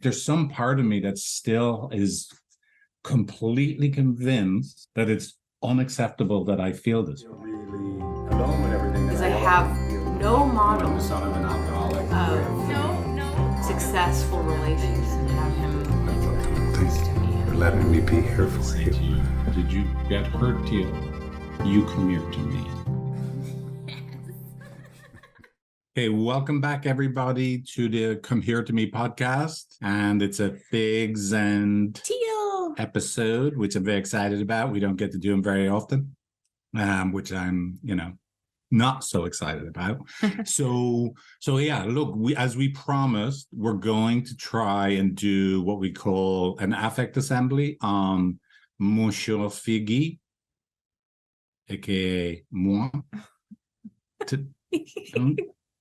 There's some part of me that still is completely convinced that it's unacceptable that I feel this way. Really alone with everything. Because I have no model The son of an alcoholic. of successful relationships and have him Thanks for letting me be here for you. Did you get hurt, Teale? You come here to me. Hey, welcome back, everybody, to the Come Here to Me podcast. And it's a Figs and Teale episode, which I'm very excited about. We don't get to do them very often, which I'm, not so excited about. So yeah, look, as we promised, we're going to try and do what we call an affect assembly on Monsieur Figgy, aka moi.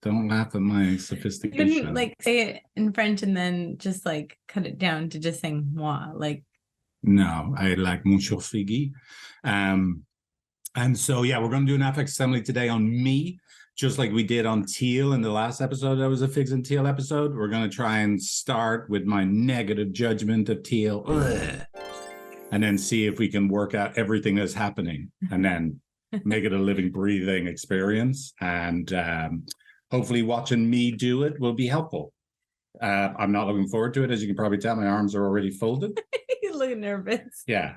Don't laugh at my sophistication. You didn't say it in French and then just cut it down to just saying moi. No, I like Monsieur Figgy. And so, yeah, we're going to do an affect assembly today on me, just like we did on Teale in the last episode. That was a Figs and Teale episode. We're going to try and start with my negative judgment of Teale. And then see if we can work out everything that's happening and then make it a living, breathing experience. And hopefully watching me do it will be helpful. I'm not looking forward to it. As you can probably tell, my arms are already folded. You look nervous. Yeah.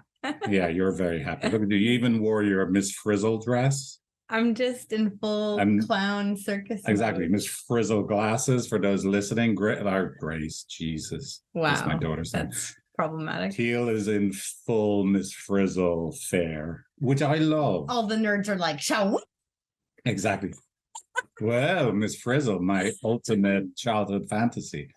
Yeah, you're very happy. Look, you even wore your Miss Frizzle dress. I'm just in full clown circus. Exactly. Mode. Miss Frizzle glasses for those listening. Grace, Jesus. Wow. That's my daughter's name. That's problematic. Teale is in full Miss Frizzle fare, which I love. All the nerds are like, shall we? Exactly. Well, Miss Frizzle, my ultimate childhood fantasy.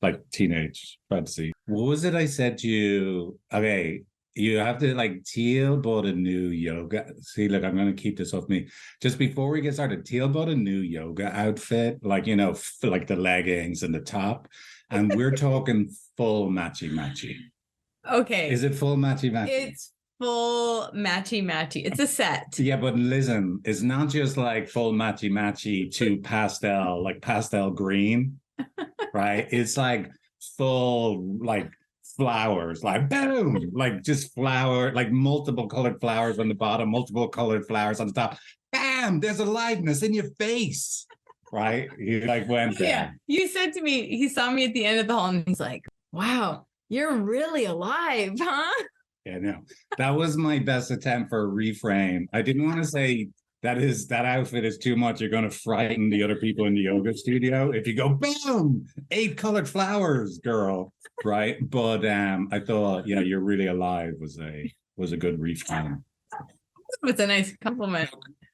Like teenage fantasy. What was it I said to you? Okay, you have to Teale bought a new yoga. See, look, I'm going to keep this off me. Just before we get started, Teale bought a new yoga outfit, like the leggings and the top. And we're talking full matchy-matchy. Okay. Is it full matchy-matchy? It's full matchy-matchy. It's a set. Yeah, but listen, it's not just full matchy-matchy to pastel green. Right, it's full flowers, boom, just flower, multiple colored flowers on the bottom, multiple colored flowers on the top. Bam! There's aliveness in your face, right? You went there. Yeah, you said to me, he saw me at the end of the hall, and he's like, "Wow, you're really alive, huh?" Yeah, no, that was my best attempt for a reframe. I didn't want to say. That outfit is too much. You're going to frighten the other people in the yoga studio if you go, boom, 8 colored flowers, girl, right? But I thought, you're really alive was a good reframe. It's a nice compliment.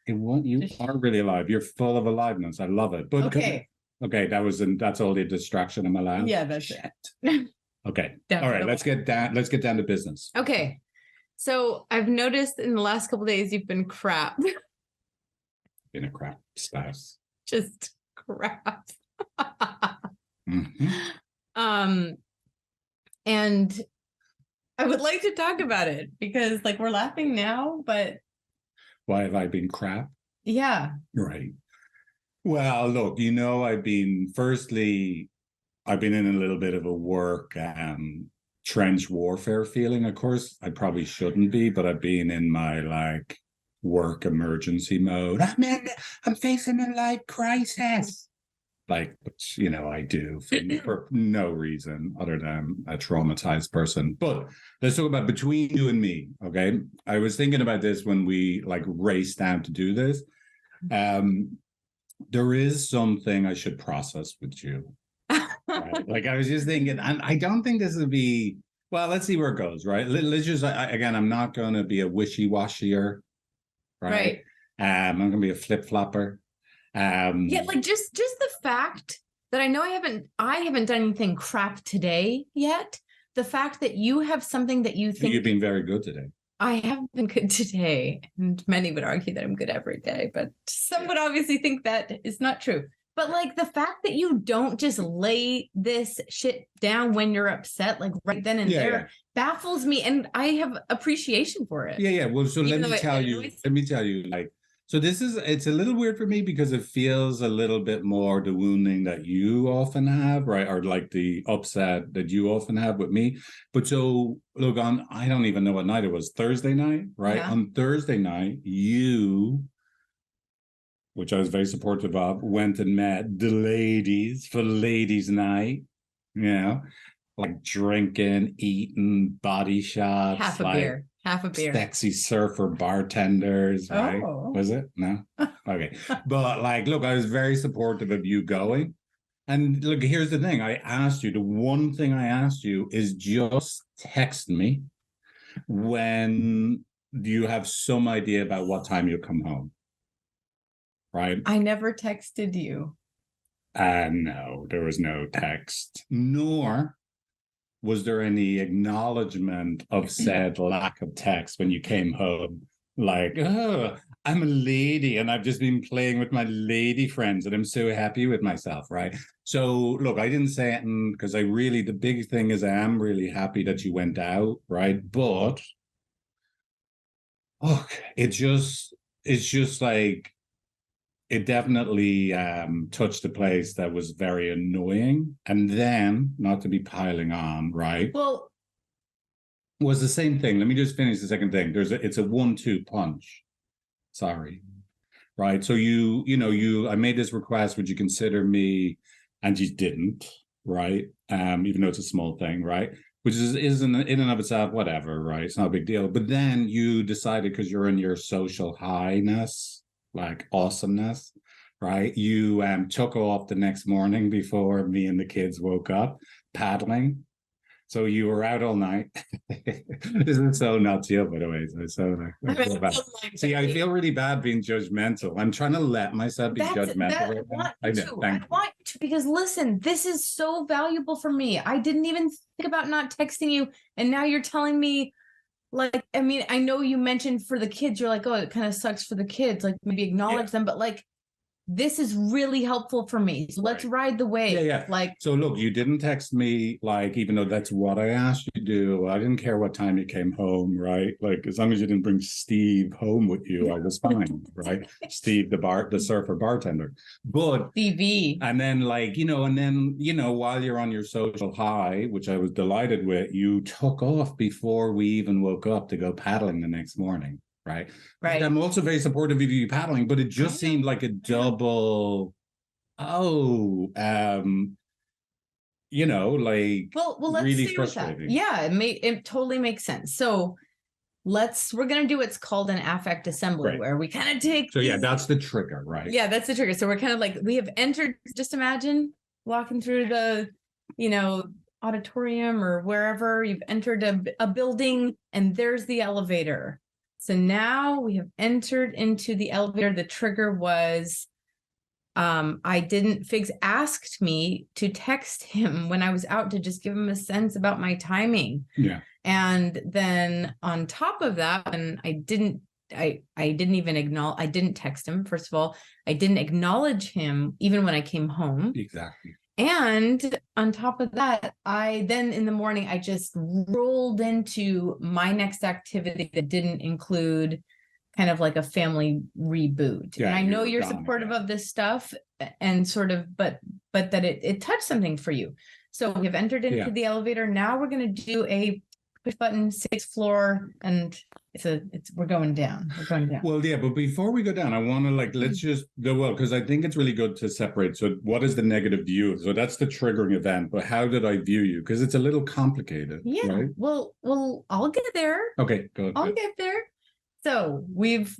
You are really alive. You're full of aliveness. I love it. But okay, that's all the distraction I'm allowed. Yeah, that's it. Okay, all right. Let's get down to business. Okay, so I've noticed in the last couple of days you've been crap. In a crap spouse. Just crap. Mm-hmm. And I would like to talk about it because we're laughing now, but why have I been crap? Yeah. Right. Well, look, I've been in a little bit of a work trench warfare feeling. Of course, I probably shouldn't be, but I've been in my work emergency mode. I'm facing a life crisis. Which, I do for no reason other than a traumatized person. But let's talk about between you and me, okay? I was thinking about this when we raced down to do this. There is something I should process with you. Right? I was just thinking, and I don't think this would be, well, let's see where it goes, right? Let's just, again, I'm not going to be a wishy-washier. Right. I'm not gonna be a flip-flopper. Yeah, just the fact that I know I haven't done anything crap today yet. The fact that you have something that you think you've been very good today. I have been good today, and many would argue that I'm good every day, but some would obviously think that is not true. But the fact that you don't just lay this shit down when you're upset, right then and there, baffles me, and I have appreciation for it. Yeah. Well, so let me tell you, So it's a little weird for me because it feels a little bit more the wounding that you often have, right? Or like the upset that you often have with me. But so look, I don't even know what night it was, Thursday night, right? Yeah. On Thursday night, you, which I was very supportive of, went and met the ladies for ladies' night, you know, like drinking, eating, body shots. Half a like, beer. Half a beer. Sexy surfer bartenders, right? Oh. Was it? No? Okay. But like, look, I was very supportive of you going. And look, here's the thing. I asked you, the one thing I asked you is just text me when you have some idea about what time you'll come home. Right? I never texted you. No, there was no text, nor was there any acknowledgement of said lack of text when you came home? Like, oh, I'm a lady and I've just been playing with my lady friends and I'm so happy with myself, right? So, look, I didn't say it because the big thing is I am really happy that you went out, right? But, it's just like, it definitely touched a place that was very annoying. And then, not to be piling on, right? Well, was the same thing. Let me just finish the second thing. It's a 1-2 punch. Sorry. Right. So I made this request, would you consider me? And you didn't, right? Even though it's a small thing, right? Which is in and of itself, whatever, right? It's not a big deal. But then you decided, because you're in your social highness, like awesomeness, right? You took off the next morning before me and the kids woke up, paddling. So you were out all night. This is so not you, by the way. I feel bad. See, I feel really bad being judgmental. I'm trying to let myself be judgmental right now. I want you to, because listen, this is so valuable for me. I didn't even think about not texting you, and now you're telling me, like, I mean, I know you mentioned for the kids, you're like, oh, it kind of sucks for the kids, like maybe acknowledge them, but like, this is really helpful for me. So let's ride the wave. Yeah. Like, so look, you didn't text me, like, even though that's what I asked you to do. I didn't care what time you came home, right? Like, as long as you didn't bring Steve home with you, I was fine, right? Steve, the surfer bartender. But BV. And then while you're on your social high, which I was delighted with, you took off before we even woke up to go paddling the next morning. Right. I'm also very supportive of you paddling, but it just seemed like a double. Well, let's really stay frustrating. With that. Yeah, it totally makes sense. So we're gonna do what's called an affect assembly, where we kind of take. So that's the trigger, right? Yeah, that's the trigger. So we're kind of like, we have entered. Just imagine walking through the, auditorium or wherever you've entered a building, and there's the elevator. So now we have entered into the elevator. The trigger was, Figs asked me to text him when I was out to just give him a sense about my timing. Yeah. And then on top of that, and I didn't text him. First of all, I didn't acknowledge him even when I came home. Exactly. And on top of that, then in the morning, I just rolled into my next activity that didn't include kind of like a family reboot. Yeah, and I know you're supportive of this stuff and sort of, but that it touched something for you. So we have entered into the elevator. Now we're going to do a push button 6th floor, and we're going down. We're going down. Well, yeah, but before we go down, I want to let's just go because I think it's really good to separate. So what is the negative view? So that's the triggering event, but how did I view you? Because it's a little complicated. Yeah. Right? Well, I'll get there. Okay, go ahead. I'll get there. So we've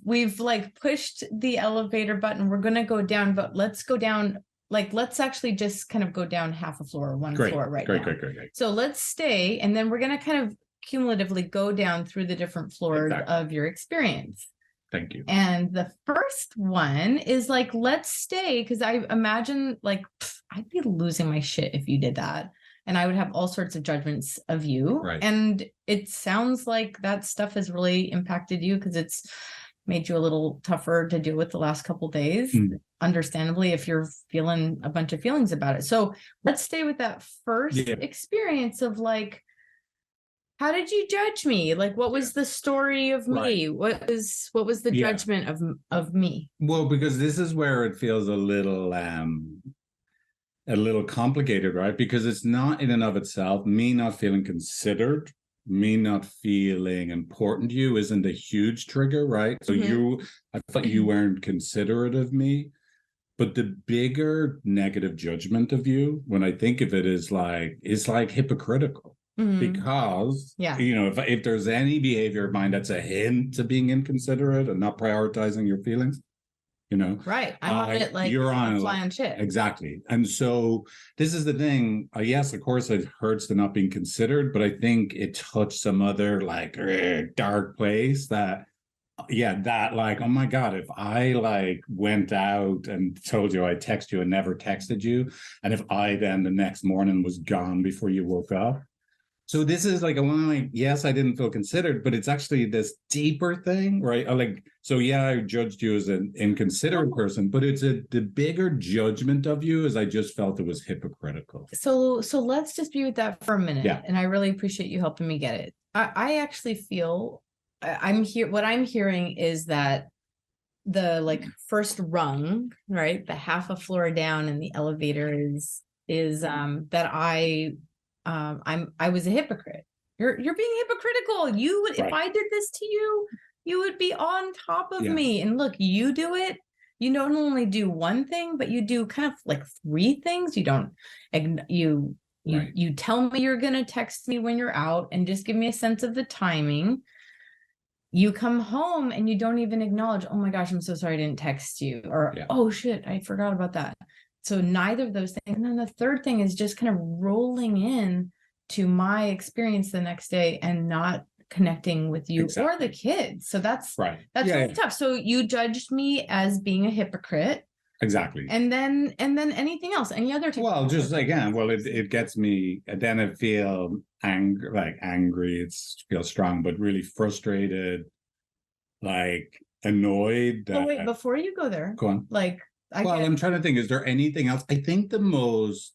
pushed the elevator button. We're gonna go down, but let's go down. Let's actually just kind of go down half a floor, one floor right now. Great. So let's stay, and then we're gonna kind of cumulatively go down through the different floors of your experience. Thank you. And the first one is let's stay, because I imagine I'd be losing my shit if you did that. And I would have all sorts of judgments of you. Right. And it sounds like that stuff has really impacted you, because it's made you a little tougher to deal with the last couple of days. Understandably, if you're feeling a bunch of feelings about it. So let's stay with that first experience of How did you judge me? Like, what was the story of me? Right. What was the Yeah. judgment of me? Well, because this is where it feels a little complicated, right? Because it's not in and of itself, me not feeling considered, me not feeling important to you isn't a huge trigger, right? So I thought you weren't considerate of me. But the bigger negative judgment of you, when I think of it, is like hypocritical. Because, if there's any behavior of mine that's a hint to being inconsiderate and not prioritizing your feelings, right, I'm on it like you're on a fly on shit. Exactly. And so this is the thing. Yes, of course it hurts to not being considered, but I think it touched some other like dark place that like, oh my God, if I like went out and told you I text you and never texted you, and if I then the next morning was gone before you woke up. So this is like yes, I didn't feel considered, but it's actually this deeper thing, right? I judged you as an inconsiderate person, but it's the bigger judgment of you is I just felt it was hypocritical. So let's just be with that for a minute. Yeah. And I really appreciate you helping me get it. I actually feel what I'm hearing is that the like first rung, right? The half a floor down in the elevator is that I was a hypocrite. You're being hypocritical. You would, if I did this to you, you would be on top of me. And look, you do it. You don't only do one thing, but you do kind of like three things. You don't, you tell me you're going to text me when you're out and just give me a sense of the timing. You come home and you don't even acknowledge, oh my gosh, I'm so sorry I didn't text you. Or, oh shit, I forgot about that. So neither of those things. And then the third thing is just kind of rolling in to my experience the next day and not connecting with you or the kids. So that's really tough. So you judged me as being a hypocrite. Exactly. And then anything else, any other type well, just again, it gets me, and then I feel angry, it's feels strong, but really frustrated, like annoyed. Wait, before you go there, go on. Like, I'm trying to think, is there anything else? I think the most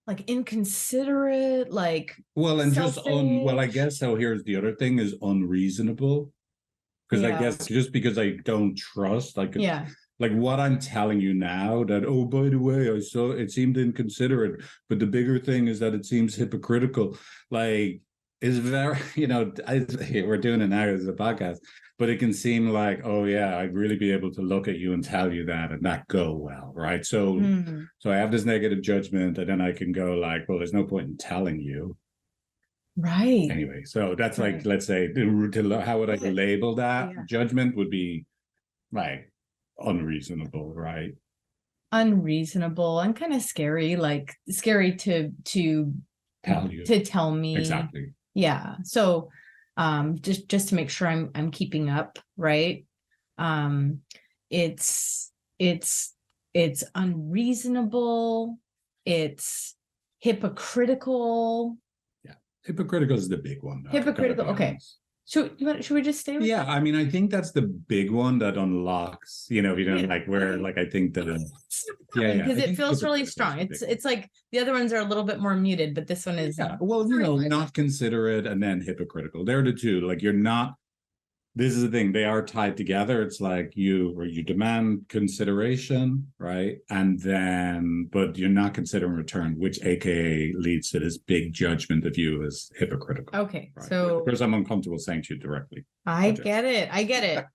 like inconsiderate, like and selfish. Just I guess so. Here's the other thing is unreasonable. Because I guess just because I don't trust, like what I'm telling you now that, oh, by the way, I saw it seemed inconsiderate, but the bigger thing is that it seems hypocritical. Like, is very, we're doing it now as a podcast, but it can seem like, oh yeah, I'd really be able to look at you and tell you that and not go well, right? So, so I have this negative judgment, and then I can go like, well, there's no point in telling you. Right. Anyway, so that's like, let's say, how would I label that? Judgment would be like unreasonable, right? Unreasonable and kind of scary, like scary to tell you, to tell me. Exactly. Yeah. So just to make sure I'm keeping up, right? It's unreasonable, it's hypocritical. Hypocritical is the big one. Hypocritical. Okay. Should we just stay with that? I mean, I think that's the big one that unlocks, like where, like, I think that because it feels really strong. It's like the other ones are a little bit more muted, but this one is not considerate and then hypocritical. They're the two. Like, you're not. This is the thing, they are tied together. It's like you demand consideration, right? And then, but you're not considering return, which AKA leads to this big judgment of you as hypocritical. Okay. Right? So because I'm uncomfortable saying to you directly. I get it. I get it.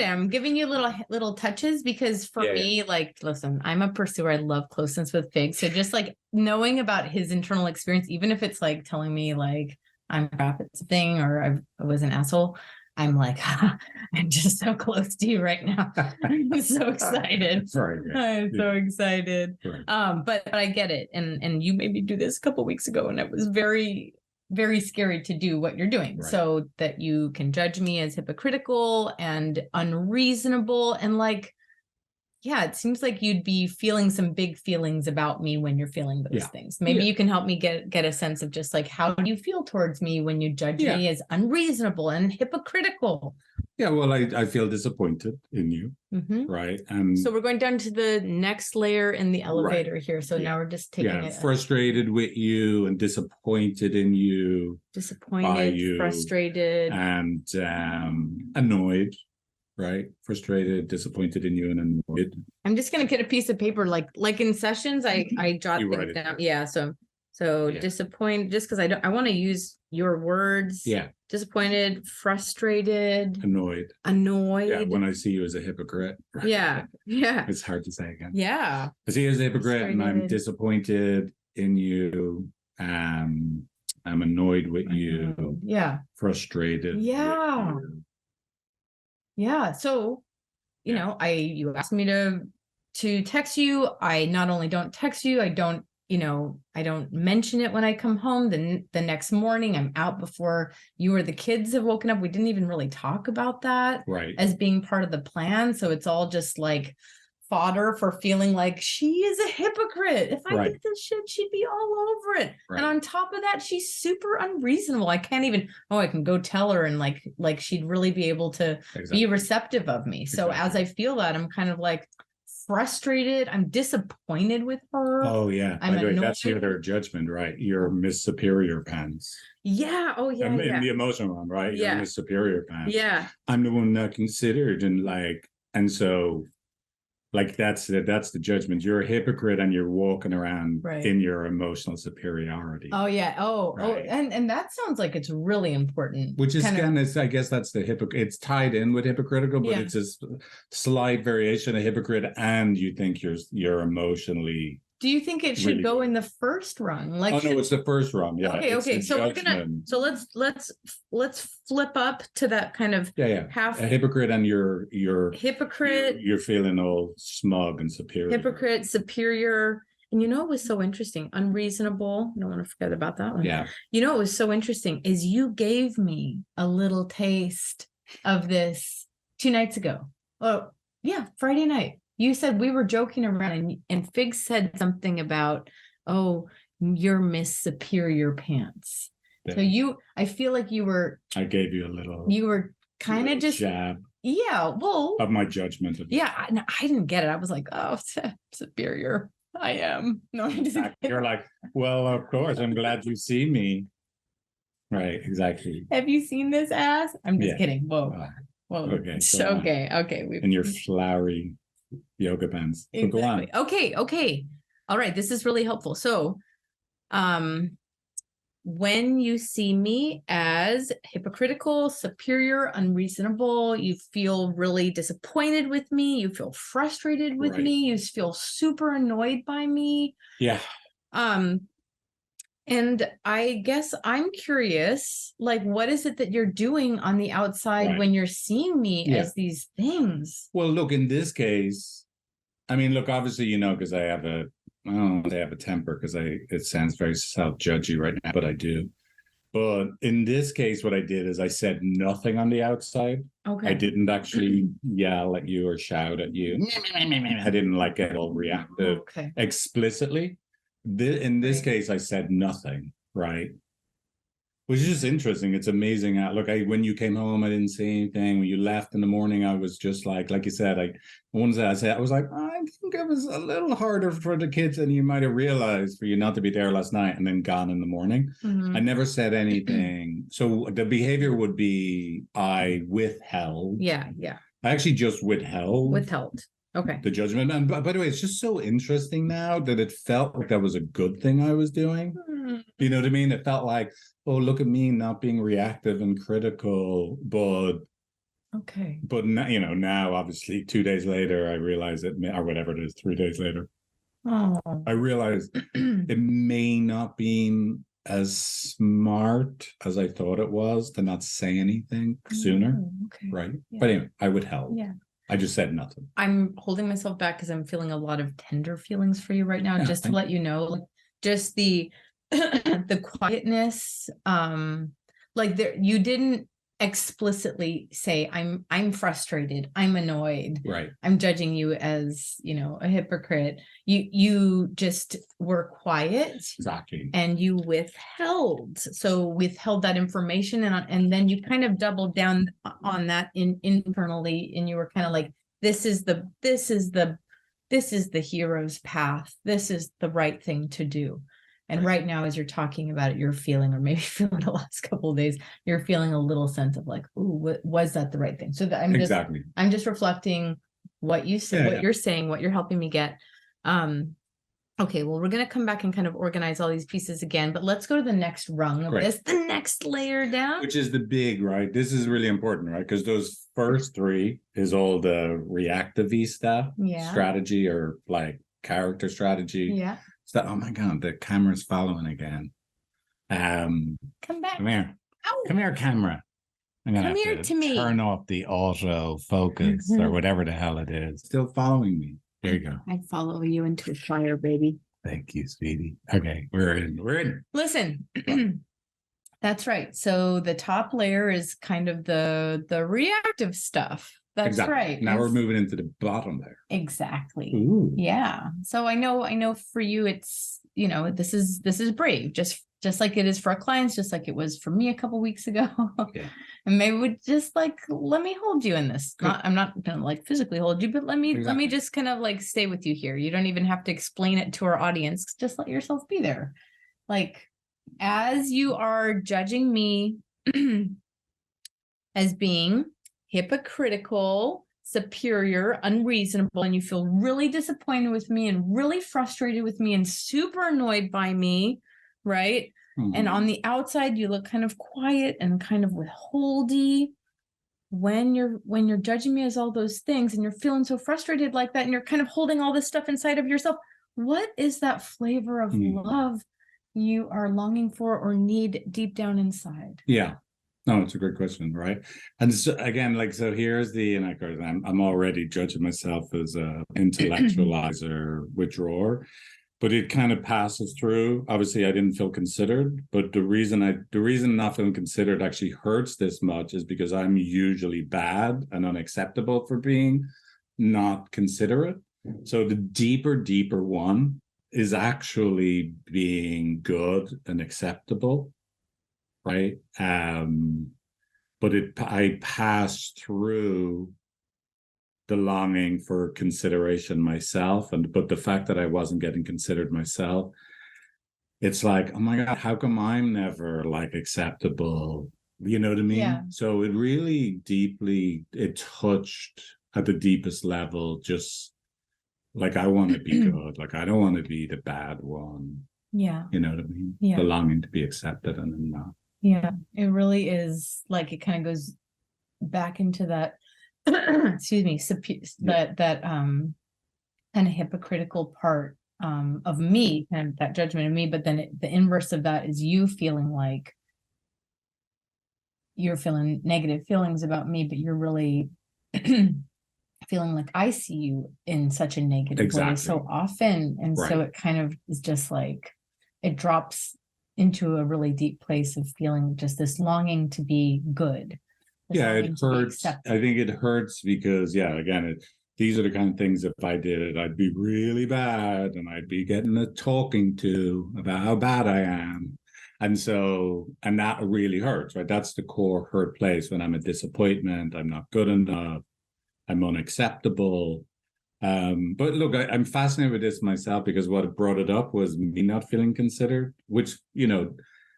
I'm giving you little touches because for me, like, listen, I'm a pursuer. I love closeness with Figs. So just like knowing about his internal experience, even if it's like telling me like I'm crap at something or I was an asshole, I'm like, I'm just so close to you right now. I'm so excited. Sorry, I'm so excited. Right. But I get it. And you made me do this a couple of weeks ago, and it was very, very scary to do what you're doing. Right. So that you can judge me as hypocritical and unreasonable. And like, it seems like you'd be feeling some big feelings about me when you're feeling those things. Maybe you can help me get a sense of just like, how do you feel towards me when you judge me as unreasonable and hypocritical? Yeah, well, I feel disappointed in you, Mhm. right? And So we're going down to the next layer in the elevator here. So Yeah. now we're just taking yeah, it frustrated with you and disappointed in you by disappointed, you frustrated. and annoyed, right? Frustrated, disappointed in you, and annoyed. I'm just gonna get a piece of paper, like in sessions, I jot You write things it down. down. Yeah, so Yeah. disappointed, just because I want to use your words. Yeah, Disappointed, frustrated, annoyed. annoyed. Yeah, when I see you as a hypocrite. Yeah, yeah, It's hard to say again. yeah. I see you as a hypocrite and I'm Frustrated. disappointed in you. I'm annoyed with you, Yeah, frustrated. with Yeah. you. yeah. So, you Yeah. know, you asked me to text you. I not only don't text you, I don't mention it when I come home. Then the next morning, I'm out before you or the kids have woken up. We didn't even really talk about that Right. as being part of the plan. So it's all just like fodder for feeling like she is a hypocrite. If I Right. did this shit, she'd be all over it. Right. And on top of that, she's super unreasonable. I can't even, I can go tell her and like she'd really be able to be receptive of me. So as I feel that, I'm kind of like frustrated. I'm disappointed with her. Oh yeah. I'm By the way, annoyed. that's the other judgment, right? You're Miss Superior Pants. Yeah. Oh yeah. In the emotional one, right? You're Yeah. Miss Superior Pants. Yeah. I'm the one not considered, and so like that's the judgment. You're a hypocrite and you're walking around Right. in your emotional superiority. Oh yeah. Oh, Right. and that sounds like it's really important. Which is kind of- again, I guess that's the it's tied in with hypocritical, but Yeah. it's a slight variation of hypocrite, and you think you're emotionally. Do you think it should Really go good. in the first run? Like, Oh no, it's the first run. Yeah. okay, it's okay. the So we're gonna. judgment. So let's flip up to that kind of Yeah. half A hypocrite, and you're hypocrite, you're feeling all smug and superior. hypocrite, superior. And you know what was so interesting? Unreasonable. I don't want to forget about that one. Yeah. You know what was so interesting is you gave me a little taste of this 2 nights ago. Oh, yeah, Friday night. You said we were joking around and Figs said something about, oh, you're Miss Superior Pants. Yeah. So I feel like I gave you a little. you were kind of just, jab yeah, well, of my judgment. yeah, I didn't get it. I was like, oh, superior. I am. No, I'm just You're like, well, of course, I'm glad you see me. Right, exactly. Have you seen this ass? I'm just Yeah. kidding. Whoa. Whoa. Okay, go on. Okay. In your flowery yoga pants. But go on. Exactly. Okay. All right. This is really helpful. So, when you see me as hypocritical, superior, unreasonable, you feel really disappointed with me, you feel frustrated with Right. me, you feel super annoyed by me. Yeah. And I guess I'm curious, like, what is it that you're doing on the outside Right. when you're seeing me Yeah. as these things? Well, look, in this case, I mean, look, obviously, because I don't want to say I have a temper, because it sounds very self-judgy right now, but I do. But in this case, what I did is I said nothing on the outside. Okay. I didn't actually yell at you or shout at you. I didn't get all reactive Okay. explicitly. In this Right. case, I said nothing, right? Which is just interesting. It's amazing. Look, when you came home, I didn't say anything. When you left in the morning, I was just like you said, I was like, I think it was a little harder for the kids than you might have realized for you not to be there last night and then gone in the morning. Mhm. I never said anything. So the behavior would be I withheld. Yeah. I actually just withheld. Okay. The judgment. And by the way, it's just so interesting now that it felt like that was a good thing I was doing. You know what I mean? It felt like, oh, look at me not being reactive and critical. But now, now obviously 2 days later, I realize or whatever it is, 3 days later, I realize it may not be as smart as I thought it was to not say anything sooner. Okay. Right. Yeah. But anyway, I withheld. Yeah. I just said nothing. I'm holding myself back because I'm feeling a lot of tender feelings for you right now. Yeah, just to let you know, like, just the the quietness. Like you didn't explicitly say, I'm frustrated, I'm annoyed, Right. I'm judging you as, you know, a hypocrite. You just were quiet. Exactly. And you withheld that information, and then you kind of doubled down on that internally, and you were kind of like, this is the hero's path, this is the right thing to do. And right now, as you're talking about it, you're feeling, or maybe feeling the last couple of days, you're feeling a little sense of like, ooh, was that the right thing? So that I'm just reflecting what you said, what you're saying, what you're helping me get. Okay, well, we're going to come back and kind of organize all these pieces again, but let's go to the next rung of this, the next layer down. Which is the big, right? This is really important, right? Because those first three is all the reactive-y stuff, strategy, or like character strategy. Yeah. So, oh my God, the camera's following again. Come back. Come here. Ow. Come here, camera. I'm gonna Come here to me. Turn off the auto focus or whatever the hell it is. Still following me. There you go. I follow you into a fire, baby. Thank you, sweetie. Okay, we're in. Listen, that's right. So the top layer is kind of the reactive stuff. That's right. Now we're moving into the bottom layer. Exactly. Ooh. Yeah. So I know for you, it's, you know, this is brave, just like it is for our clients, just like it was for me a couple weeks ago. Yeah. And maybe we just like, let me hold you in this. I'm not gonna like physically hold you, but let me just kind of like stay with you here. You don't even have to explain it to our audience. Just let yourself be there. Like, as you are judging me as being hypocritical, superior, unreasonable, and you feel really disappointed with me and really frustrated with me and super annoyed by me, right? Mm-hmm. And on the outside, you look kind of quiet and kind of withholdy. When you're judging me as all those things and you're feeling so frustrated like that, and you're kind of holding all this stuff inside of yourself, what is that flavor of love you are longing for or need deep down inside? Yeah. No, it's a great question, right? And so, again, like, so here's the, and I'm already judging myself as a intellectualizer, withdrawer, but it kind of passes through. Obviously, I didn't feel considered, but the reason not feeling considered actually hurts this much is because I'm usually bad and unacceptable for being not considerate. So the deeper one is actually being good and acceptable. Right. But I passed through the longing for consideration myself. But the fact that I wasn't getting considered myself, it's like, oh my God, how come I'm never like acceptable? You know what I mean? Yeah. So it really it touched at the deepest level, just like, I want to be good. Like, I don't want to be the bad one. Yeah. You know what I mean? Yeah. The longing to be accepted and then not. Yeah, it really is. Like, it kind of goes back into that, excuse me, that kind of hypocritical part of me, and that judgment of me. But then the inverse of that is you feeling like you're feeling negative feelings about me, but you're really feeling like I see you in such a negative way so often. And so it kind of is just like, it drops into a really deep place of feeling just this longing to be good. Yeah, it hurts. I think it hurts because, again, these are the kind of things, if I did it, I'd be really bad and I'd be getting a talking to about how bad I am. And that really hurts, right? That's the core hurt place, when I'm a disappointment, I'm not good enough, I'm unacceptable. But look, I'm fascinated with this myself, because what brought it up was me not feeling considered, which,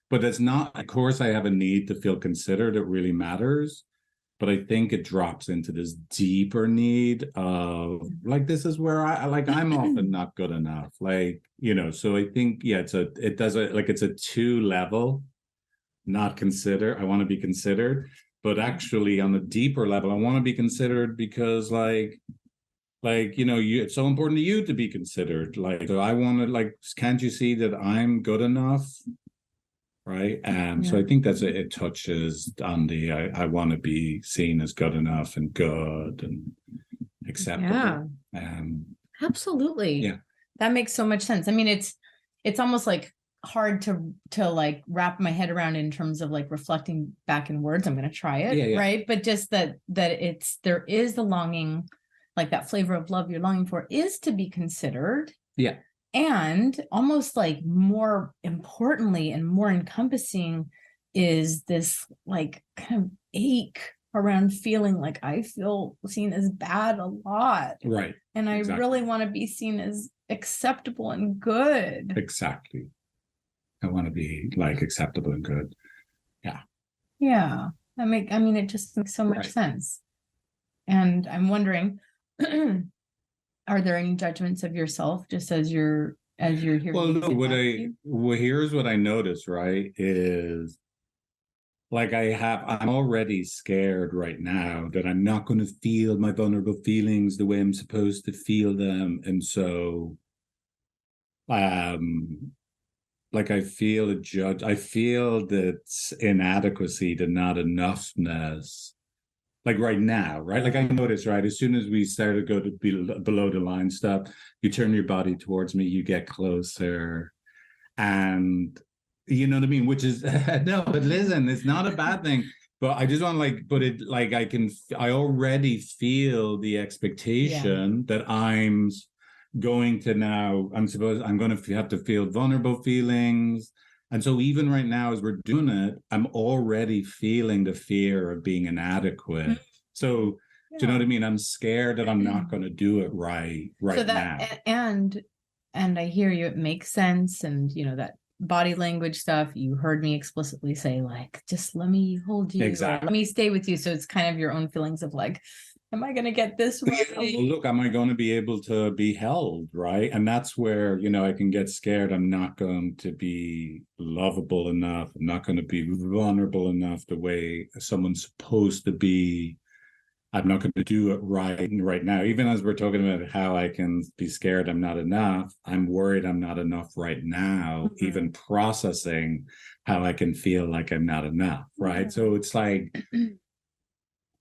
but it's not, of course, I have a need to feel considered. It really matters. But I think it drops into this deeper need of like, this is where I'm often not good enough. Like, so I think, it's a 2-level, not consider. I want to be considered, but actually on a deeper level, I want to be considered because it's so important to you to be considered. Like, so I want to, can't you see that I'm good enough? Right. So I think it touches on the, I want to be seen as good enough and good and acceptable. Yeah. Absolutely. Yeah. That makes so much sense. I mean, it's almost like hard to like wrap my head around in terms of like reflecting back in words. I'm going to try it. Yeah. Right. But just that there is the longing, like that flavor of love you're longing for is to be considered. Yeah. And almost like more importantly and more encompassing is this like kind of ache around feeling like I feel seen as bad a lot. Right. And I Exactly. really want to be seen as acceptable and good. Exactly. I want to be like acceptable and good. Yeah. I mean, it just makes so much Right. sense. And I'm wondering, are there any judgments of yourself just as you're hearing? Well, me no, say that? here's what I notice, right, is like I'm already scared right now that I'm not going to feel my vulnerable feelings the way I'm supposed to feel them. And so, like I feel that inadequacy, the not enoughness, like right now, right? Like I notice, right, as soon as we start to go to below the line stuff, you turn your body towards me, you get closer, and you know what I mean? Which is, no, but listen, it's not a bad thing. But I just want to like put it like I already feel the expectation that I'm going to I'm going to have to feel vulnerable feelings. And so even right now, as we're doing it, I'm already feeling the fear of being inadequate. So, do you know what I mean? I'm scared that I'm not going to do it right so that, now. And I hear you, it makes sense. And, you know, that body language stuff, you heard me explicitly say, like, just let me hold you. Exactly. Let me stay with you. So it's kind of your own feelings of like, am I going to get this right? Well, look, am I going to be able to be held, right? And that's where, you know, I can get scared. I'm not going to be lovable enough. I'm not going to be vulnerable enough the way someone's supposed to be. I'm not going to do it right now. Even as we're talking about how I can be scared I'm not enough, I'm worried I'm not enough right now, even processing how I can feel like I'm not enough, right? So it's like,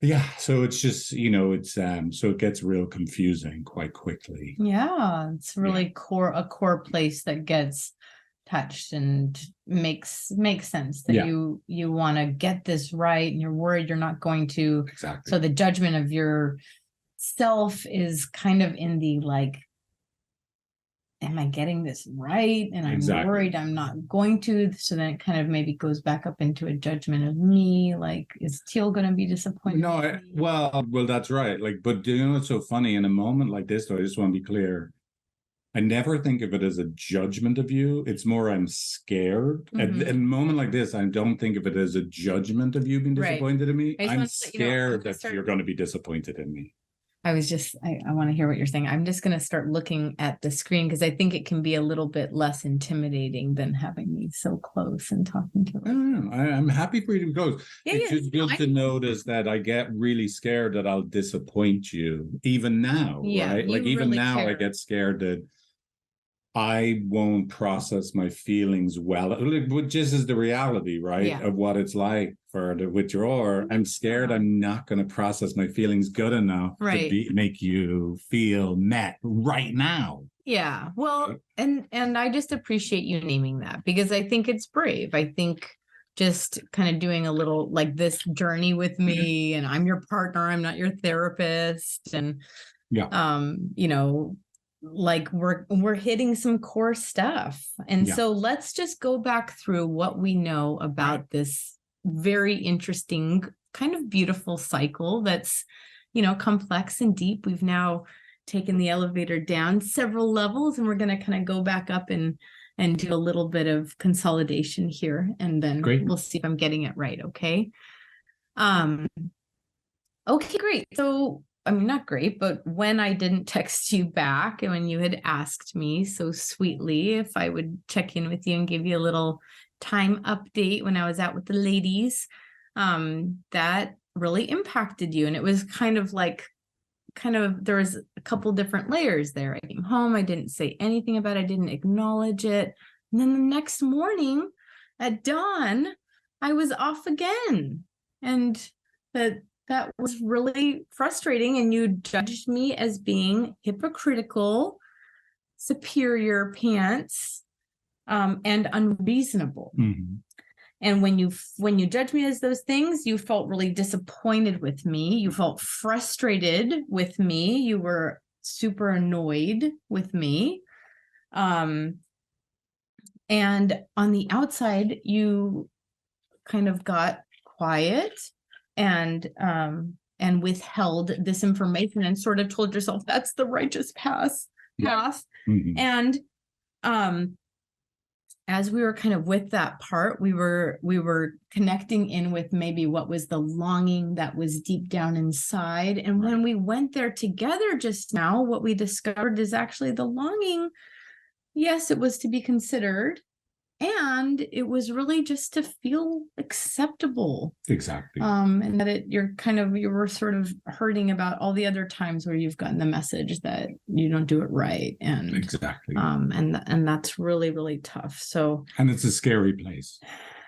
yeah, so it's just, you know, it's so it gets real confusing quite quickly. Yeah, it's really a core place that gets touched and makes sense that you want to get this right and you're worried you're not going to. Exactly. So the judgment of your self is kind of in the like, am I getting this right? And I'm worried I'm not going to. So then it kind of maybe goes back up into a judgment of me. Like, is Teale going to be disappointed? No, well, that's right. Like, but do you know what's so funny? In a moment like this, though, I just want to be clear. I never think of it as a judgment of you. It's more I'm scared. At a moment like this, I don't think of it as a judgment of you being disappointed in me. I'm scared that you're going to be disappointed in me. I want to hear what you're saying. I'm just going to start looking at the screen because I think it can be a little bit less intimidating than having me so close and talking to you. I don't know. I'm happy for you to be close. It's just good to notice that I get really scared that I'll disappoint you, even now, right? Like even really now, I get scared that I won't process my feelings well, which is the reality, right? Of what it's like for the withdrawer. I'm scared I'm not going to process my feelings good enough to make you feel met right now. Yeah. Well, and I just appreciate you naming that because I think it's brave. I think just kind of doing a little like this journey with me and I'm your partner, I'm not your therapist. And, you know, like we're hitting some core stuff. And so let's just go back through what we know about this very interesting, kind of beautiful cycle that's, you know, complex and deep. We've now taken the elevator down several levels and we're going to kind of go back up and do a little bit of consolidation here. And then we'll see if I'm getting it right. Okay. Okay, great. So I mean, not great, but when I didn't text you back and when you had asked me so sweetly if I would check in with you and give you a little time update when I was out with the ladies, that really impacted you. And it was kind of, there was a couple different layers there. I came home, I didn't say anything about it, I didn't acknowledge it. And then the next morning at dawn, I was off again. And that was really frustrating. And you judged me as being hypocritical, superior pants, and unreasonable. Mhm. And when you judge me as those things, you felt really disappointed with me. You felt frustrated with me. You were super annoyed with me. And on the outside, you kind of got quiet and withheld this information and sort of told yourself that's the righteous path. Mhm. And as we were kind of with that part, we were connecting in with maybe what was the longing that was deep down inside. And when we went there together just now, what we discovered is actually the longing. Yes, it was to be considered. And it was really just to feel acceptable. Exactly. And that you were sort of hurting about all the other times where you've gotten the message that you don't do it right. And Exactly. And that's really, really tough. So, and it's a scary place.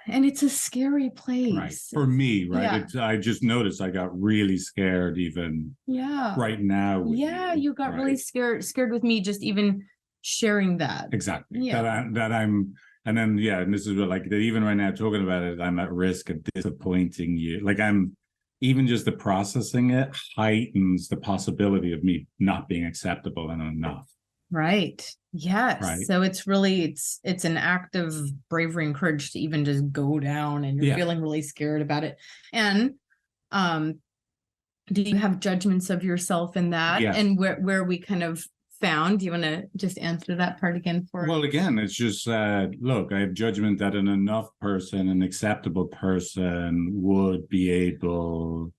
And it's a scary place. Right. For me, right? Yeah. I just noticed I got really scared even right now. You got really scared with me just even sharing that. Exactly. Yeah. That I'm, and then, and this is what, like, that even right now talking about it, I'm at risk of disappointing you. Like, I'm, even just the processing it heightens the possibility of me not being acceptable and enough. Right. Yes. Right. So it's really, it's an act of bravery and courage to even just go down, and you're feeling really scared about it. And, do you have judgments of yourself in that? Yes. And where we kind of found, do you want to just answer that part again for us? Well, again, it's just, look, I have judgment that an acceptable person would be able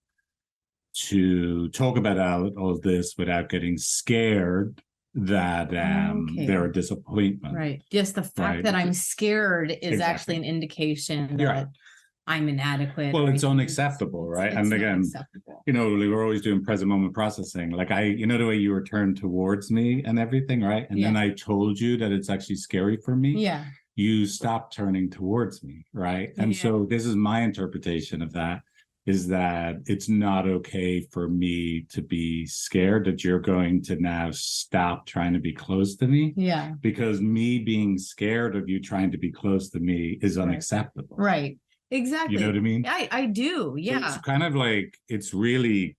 to talk about all of this without getting scared that they're a disappointment. Right. Just the fact that I'm scared is actually an indication that I'm inadequate. Well, it's unacceptable, right? And again, we're always doing present moment processing. Like the way you were turned towards me and everything, right? And then I told you that it's actually scary for me. Yeah. You stopped turning towards me, right? And so this is my interpretation of that, is that it's not okay for me to be scared that you're going to now stop trying to be close to me. Yeah. Because me being scared of you trying to be close to me is unacceptable. Right. Exactly. You know what I mean? I do. Yeah. So it's kind of like, it's really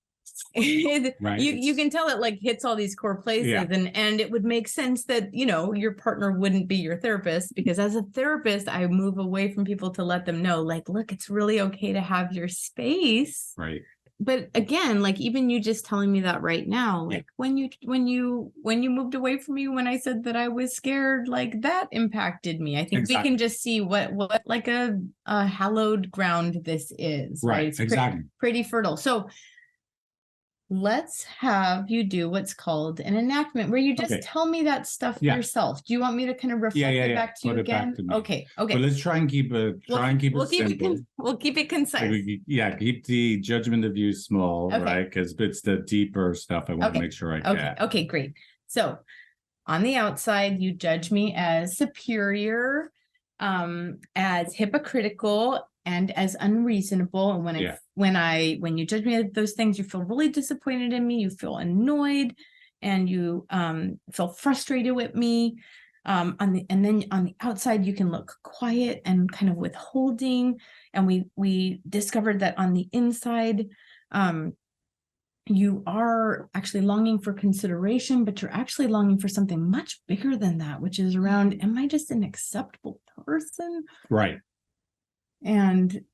right. You can tell it like hits all these core places, and it would make sense that, your partner wouldn't be your therapist, because as a therapist, I move away from people to let them know, like, look, it's really okay to have your space. Right. But again, like, even you just telling me that right now, like when you moved away from me, when I said that I was scared, like that impacted me. I think we can just see what like a hallowed ground this is. Right. It's pretty fertile. So let's have you do what's called an enactment, where you just tell me that stuff yourself. Do you want me to kind of reflect it back to you again? Okay. But let's try and keep it simple. We'll keep it concise. Keep the judgment of you small, right? Because it's the deeper stuff I want to make sure I get. Okay, great. So on the outside, you judge me as superior, as hypocritical, and as unreasonable. And when you judge me as those things, you feel really disappointed in me, you feel annoyed, and you feel frustrated with me. And then on the outside, you can look quiet and kind of withholding. And we discovered that on the inside, you are actually longing for consideration, but you're actually longing for something much bigger than that, which is around, am I just an acceptable person? Right. And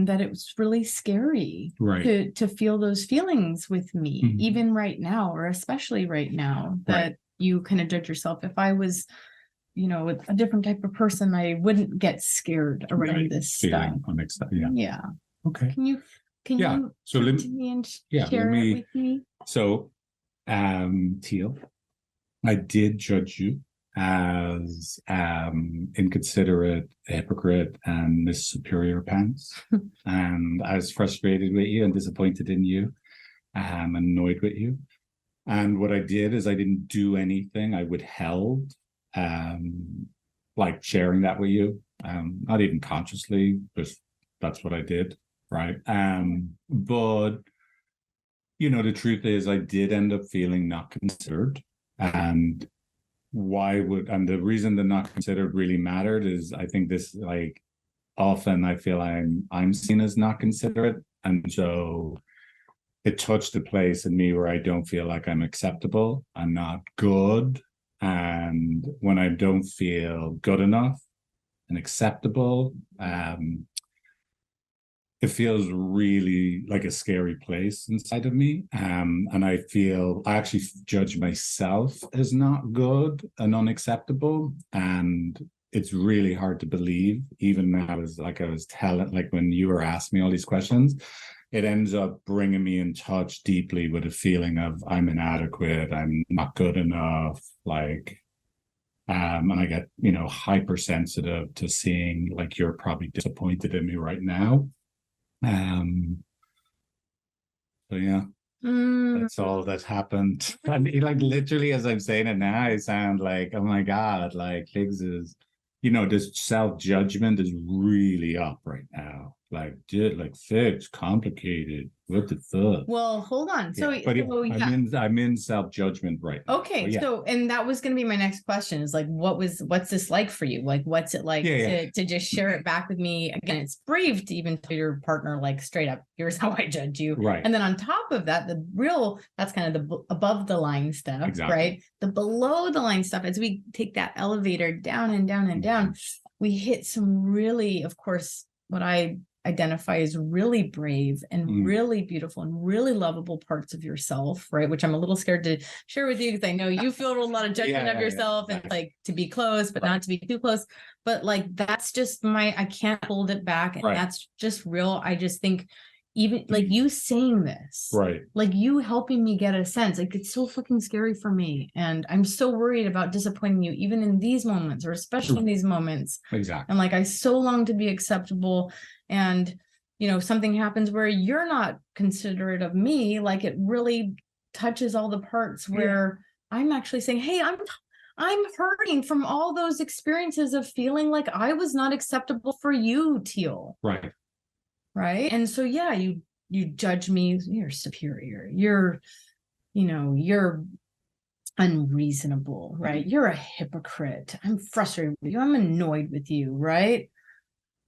that it was really scary to feel those feelings with me, even right now, or especially right now, that you kind of judge yourself. If I was, a different type of person, I wouldn't get scared around this stuff. Yeah. Okay. Can you so talk to me and share it with me? So, Teale, I did judge you as inconsiderate, hypocrite, and Miss Superior Pants. And I was frustrated with you and disappointed in you, annoyed with you. And what I did is I didn't do anything. I withheld, like sharing that with you, not even consciously, just that's what I did, right? But, the truth is I did end up feeling not considered. And and the reason the not considered really mattered is I think this, like, often I feel I'm seen as not considerate. And so it touched a place in me where I don't feel like I'm acceptable. I'm not good. And when I don't feel good enough and acceptable, it feels really like a scary place inside of me. And I actually judge myself as not good and unacceptable. And it's really hard to believe, even now, as like I was telling, like when you were asking me all these questions, it ends up bringing me in touch deeply with a feeling of I'm inadequate, I'm not good enough, like, and I get, hypersensitive to seeing like you're probably disappointed in me right now. So yeah, that's all that happened. And like literally as I'm saying it now, I sound like, oh my God, like Figs is, this self-judgment is really up right now. Like, dude, like Figs, complicated. What the fuck? Well, hold on. So, yeah, but yeah. I'm in self-judgment right now. Okay, so and that was going to be my next question is like, what's this like for you? Like, what's it like to just share it back with me? Again, it's brave to even tell your partner like straight up, here's how I judge you. Right. And then on top of that, that's kind of the above the line stuff, exactly. Right? The below the line stuff, as we take that elevator down and down and down, we hit some really, of course, what I identify as really brave and really beautiful and really lovable parts of yourself, right? Which I'm a little scared to share with you because I know you feel a lot of judgment of yourself and like to be close, but not to be too close. But like, that's just I can't hold it back. And that's just real. I just think even like you saying this, right? Like you helping me get a sense, like it's so fucking scary for me. And I'm so worried about disappointing you, even in these moments, or especially in these moments. Exactly. And like, I so long to be acceptable. And, something happens where you're not considerate of me, like it really touches all the parts where I'm actually saying, hey, I'm hurting from all those experiences of feeling like I was not acceptable for you, Teale. Right. Right. And so, yeah, you judge me, you're superior, you're unreasonable, right? You're a hypocrite. I'm frustrated with you. I'm annoyed with you, right?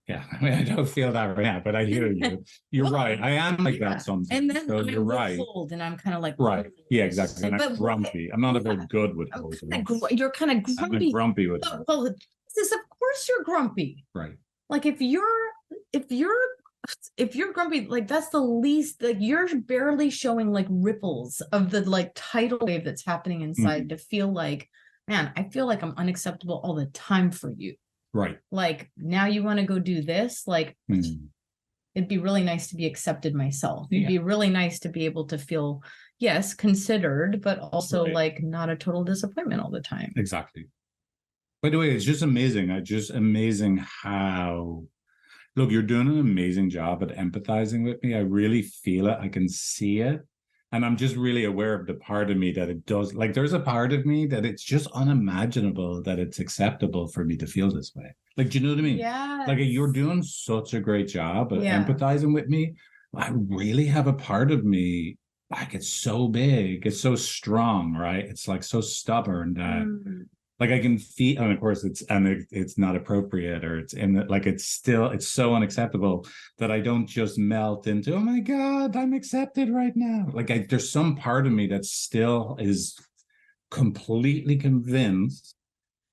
Yeah, I mean, I don't feel that right now, but I hear you. You're right. I am like that sometimes. And then so you're right. Cold, and I'm kind of like, right. Yeah, exactly. And I'm grumpy. I'm not very good with those. You're kind of grumpy. I'm grumpy with those. Well, of course you're grumpy. Right. Like if you're grumpy, like that's the least, like you're barely showing like ripples of the like tidal wave that's happening inside to feel like, man, I feel like I'm unacceptable all the time for you. Right. Like now you want to go do this, like it'd be really nice to be accepted myself. It'd be really nice to be able to feel, yes, considered, but also like not a total disappointment all the time. Exactly. By the way, it's just amazing. Amazing how, look, you're doing an amazing job at empathizing with me. I really feel it. I can see it. And I'm just really aware of the part of me that it does, like there's a part of me that it's just unimaginable that it's acceptable for me to feel this way. Like, do you know what I mean? Yeah. Like you're doing such a great job at empathizing with me. I really have a part of me, like it's so big, it's so strong, right? It's like so stubborn that like I can feel, and of course it's not appropriate, or it's in the, like it's so unacceptable that I don't just melt into, oh my God, I'm accepted right now. Like there's some part of me that still is completely convinced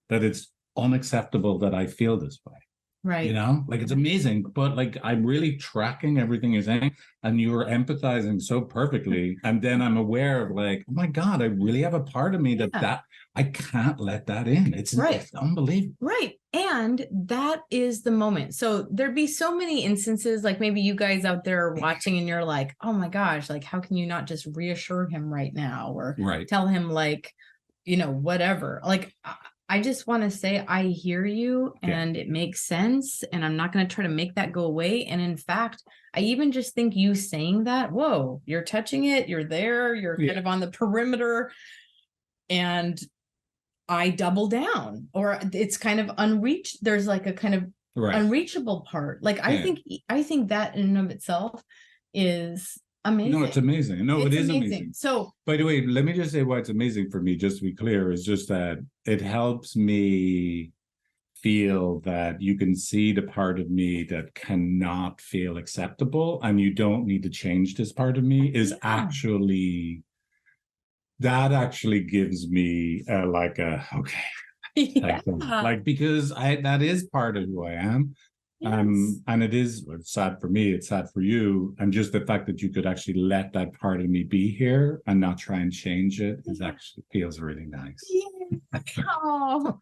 that it's unacceptable that I feel this way. Right. Like it's amazing, but like I'm really tracking everything you're saying and you're empathizing so perfectly. And then I'm aware of like, oh my God, I really have a part of me that I can't let that in. It's unbelievable. Right. And that is the moment. So there'd be so many instances, like maybe you guys out there are watching and you're like, oh my gosh, like how can you not just reassure him right now or tell him like, whatever. Like I just want to say I hear you and it makes sense. And I'm not going to try to make that go away. And in fact, I even just think you saying that, whoa, you're touching it. You're there. You're kind of on the perimeter. And I double down, or it's kind of unreached. There's like a kind of unreachable part. Like I think that in and of itself is amazing. No, it's amazing. No, It's it is amazing. So, by the way, let me just say why it's amazing for me, just to be clear, is just that it helps me feel that you can see the part of me that cannot feel acceptable, and you don't need to change this part of me, is actually, that actually gives me like a, okay. yeah. Like, because that is part of who I am. Yes. And it's sad for me, it's sad for you. And just the fact that you could actually let that part of me be here and not try and change it is actually feels really nice. Yeah. Oh,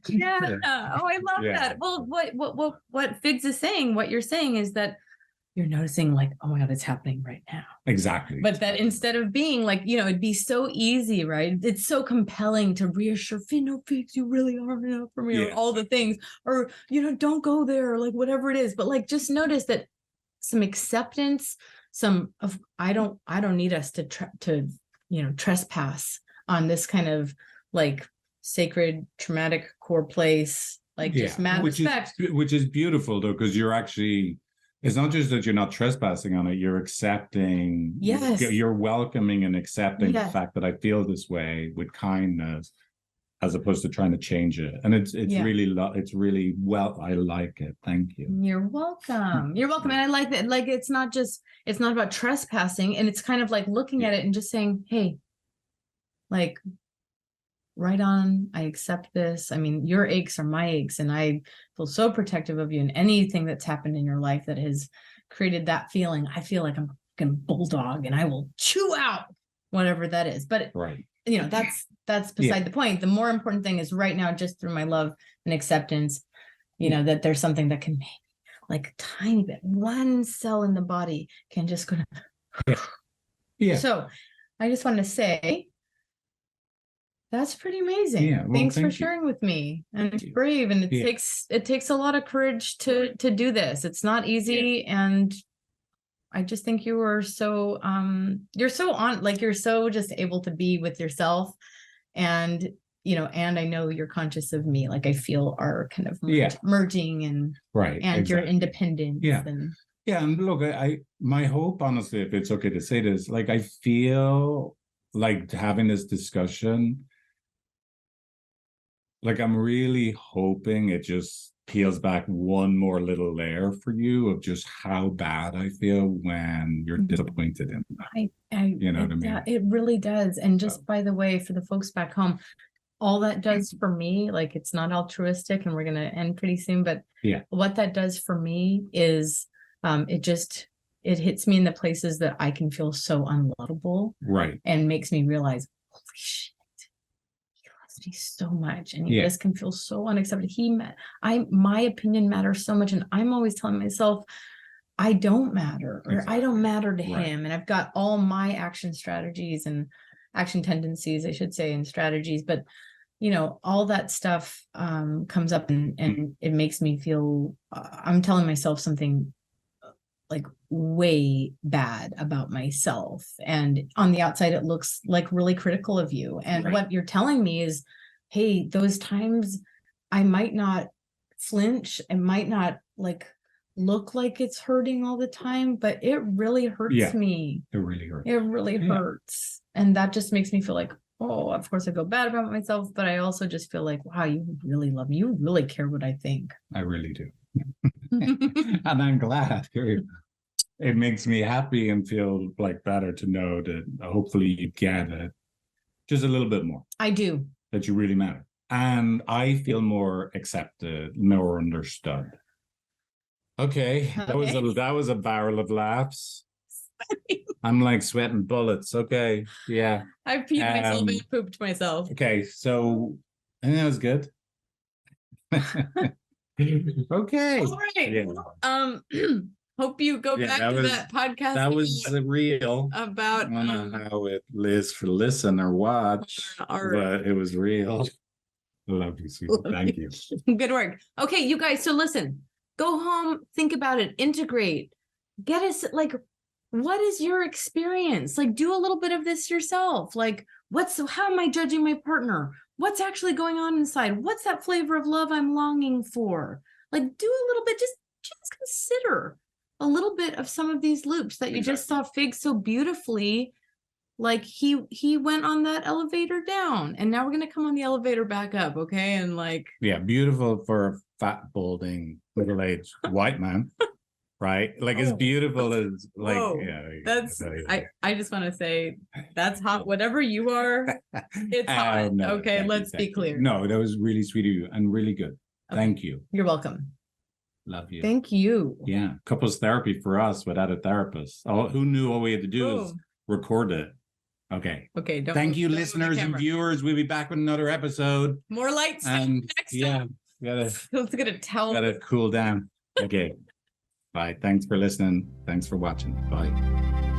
yeah. Oh, I love that. Well, what Figs is saying, what you're saying is that you're noticing like, oh my God, it's happening right now. Exactly. But that instead of being like, it'd be so easy, right? It's so compelling to reassure, Figs, you really are enough for me, or all the things, or, don't go there, or like whatever it is. But like, just notice that some acceptance, I don't need us to trespass on this kind of like sacred, traumatic core place, like just mad respect. Which is beautiful though, because you're actually, it's not just that you're not trespassing on it, you're accepting, you're welcoming and accepting the fact that I feel this way with kindness, as opposed to trying to change it. And it's really well, I like it. Thank you. You're welcome. You're welcome. And I like that. Like, it's not about trespassing, and it's kind of like looking at it and just saying, hey, like, right on, I accept this. I mean, your aches are my aches, and I feel so protective of you, and anything that's happened in your life that has created that feeling, I feel like I'm a fucking bulldog and I will chew out whatever that is. But that's beside the point. The more important thing is right now, just through my love and acceptance, that there's something that can make like a tiny bit, one cell in the body can just go to So I just want to say, that's pretty amazing. Yeah, well, thanks for sharing with me. And it's brave, and it takes a lot of courage to do this. It's not easy, and I just think you are so you're so just able to be with yourself, and and I know you're conscious of me. Like, I feel our kind of merging and your independence. And look, my hope, honestly, if it's okay to say this, like, I feel like having this discussion, like, I'm really hoping it just peels back one more little layer for you of just how bad I feel when you're disappointed in that. You know what I mean? Yeah, it really does. And just by the way, for the folks back home, all that does for me, like, it's not altruistic, and we're going to end pretty soon, but what that does for me is it hits me in the places that I can feel so unlovable. Right. And makes me realize, holy shit, he loves me so much. And this can feel so unaccepted. My opinion matters so much. And I'm always telling myself, I don't matter, or I don't matter to him. And I've got all my action strategies and action tendencies, I should say, and strategies. But, all that stuff comes up, and it makes me feel, I'm telling myself something like way bad about myself. And on the outside, it looks like really critical of you. And what you're telling me is, hey, those times I might not flinch, and might not like look like it's hurting all the time, but it really hurts me. It really hurts. It really hurts. And that just makes me feel like, oh, of course I feel bad about myself, but I also just feel like, wow, you really love me. You really care what I think. I really do. And I'm glad. It makes me happy and feel like better to know that hopefully you get it just a little bit more. I do. That you really matter. And I feel more accepted, more understood. Okay. That was a barrel of laughs. I'm like sweating bullets. Okay. Yeah. I peed myself and pooped myself. Okay. So I think that was good. Okay. All right. Hope you go back to that podcast. That was real. About I don't know how it is for listen or watch, but it was real. Love you, sweetie. Thank you. Good work. Okay, you guys. So listen, go home, think about it, integrate. Get us like, what is your experience? Like, do a little bit of this yourself. Like, how am I judging my partner? What's actually going on inside? What's that flavor of love I'm longing for? Like, do a little bit, just consider. a little bit of some of these loops that you just saw Figs so beautifully. Like he went on that elevator down, and now we're gonna come on the elevator back up, okay? And like, yeah, beautiful for a fat, balding, middle-aged white man, right? Like as beautiful as like. Whoa. That's I just want to say that's hot. Whatever you are, it's hot. No, okay, let's be clear. No, that was really sweet of you and really good. Okay. Thank you. You're welcome. Love you. Thank you. Yeah, couples therapy for us without a therapist. Oh, who knew all we had to do is record it? Okay. Okay. Thank you, listeners and viewers. We'll be back with another episode. More lights. And next time. Gotta cool down. Okay. Bye. Thanks for listening. Thanks for watching. Bye.